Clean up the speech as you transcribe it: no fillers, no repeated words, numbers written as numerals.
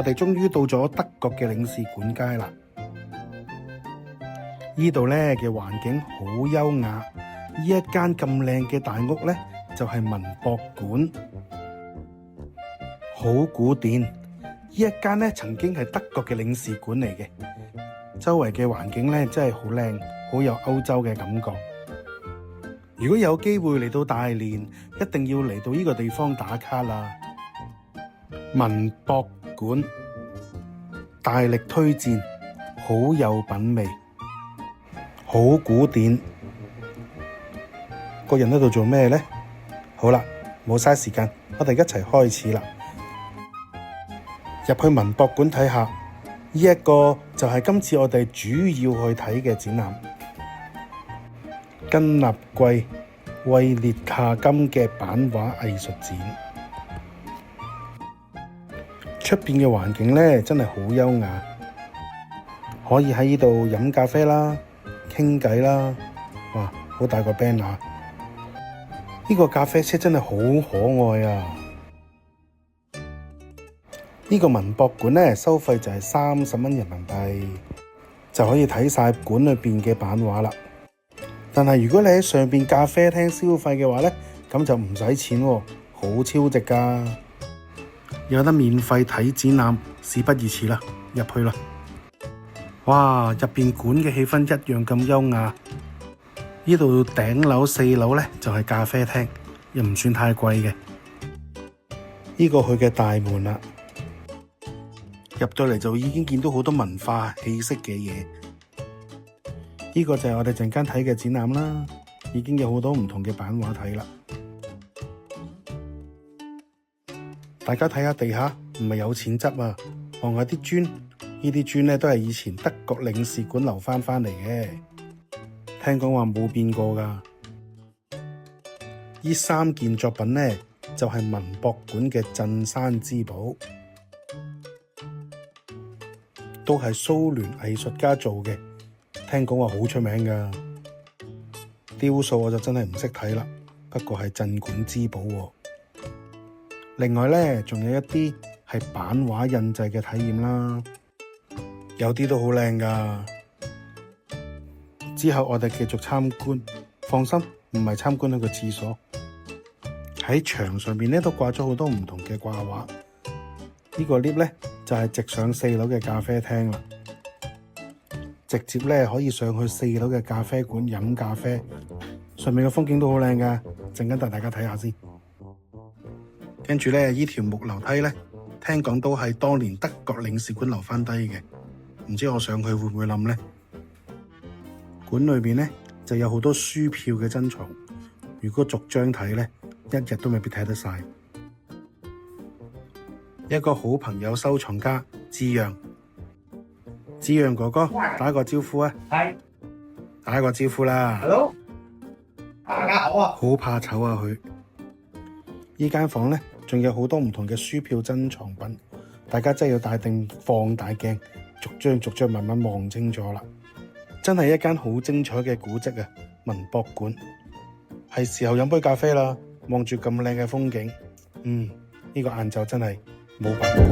哋終於到咗德國嘅領事館街啦。呢度咧嘅環境好優雅，呢一間咁靚嘅大屋咧就係文博館，好古典。呢一間咧曾經係德國嘅領事館嚟嘅，周圍嘅環境咧真係好靚，好有歐洲嘅感覺。如果有機會嚟到大連，一定要嚟到呢個地方打卡啦。文博館大力推薦，好有品味，好古典。個人喺度做咩呢？好啦，冇嘥時間，我哋一齊開始啦。入去文博館睇下，呢一個就係今次我哋主要去睇嘅展覽。根納季惠列夏金嘅版畫藝術展，出邊嘅環境咧真係好優雅，可以喺呢度飲咖啡啦、傾偈啦。哇，好大個 banner！ 呢個咖啡車真係好可愛啊！呢個文博館咧收費就係30蚊人民幣，就可以睇晒館裏邊嘅版畫啦。但係如果你喺上邊咖啡廳消費嘅話咧，咁就唔使錢喎，好超值噶。有得免費睇展覽，事不宜遲啦，入去啦！哇，入邊館嘅氣氛一樣咁優雅。呢度頂樓4樓咧就係咖啡廳，又唔算太貴嘅。呢個佢嘅大門啦，入到嚟就已經見到好多文化氣息嘅嘢。呢個就係我哋陣間睇嘅展覽啦，已經有好多唔同嘅版畫睇啦。大家睇下地下，唔係有錢執啊！望下啲磚，呢啲磚咧都係以前德國領事館留翻嚟嘅，聽講話冇變過㗎。呢3件作品咧就係文博館嘅鎮山之寶，都係蘇聯藝術家做嘅。聽講話好出名㗎，雕塑我就真係唔識睇啦，不過係鎮館之寶喎。另外咧，仲有一啲係版畫印製嘅體驗啦，有啲都好靚㗎。之後我哋繼續參觀，放心，唔係參觀一個廁所。喺牆上面咧都掛咗好多唔同嘅掛畫。呢個 lift 咧就係直上4樓嘅咖啡廳啦。直接咧可以上去4樓嘅咖啡館飲咖啡，上面嘅風景都好靚噶，陣間帶大家睇下先。跟住咧，呢條木樓梯咧，聽講都係當年德國領事館留翻低嘅，唔知我上去會唔會冧咧？館裏邊咧就有好多書票嘅珍藏，如果逐張睇咧，一日都未必睇得晒。一個好朋友收藏家志陽。志陽哥哥，打個招呼啊！係，打個招呼啦 Hello， 大家好啊！好怕醜啊佢。呢間房咧，仲有好多唔同嘅書票珍藏品，大家真係要帶定放大鏡，逐張慢慢望清楚啦。真係一間好精彩嘅古蹟啊！文博館，係時候飲杯咖啡啦，望住咁靚嘅風景，呢個晏晝真係冇白過。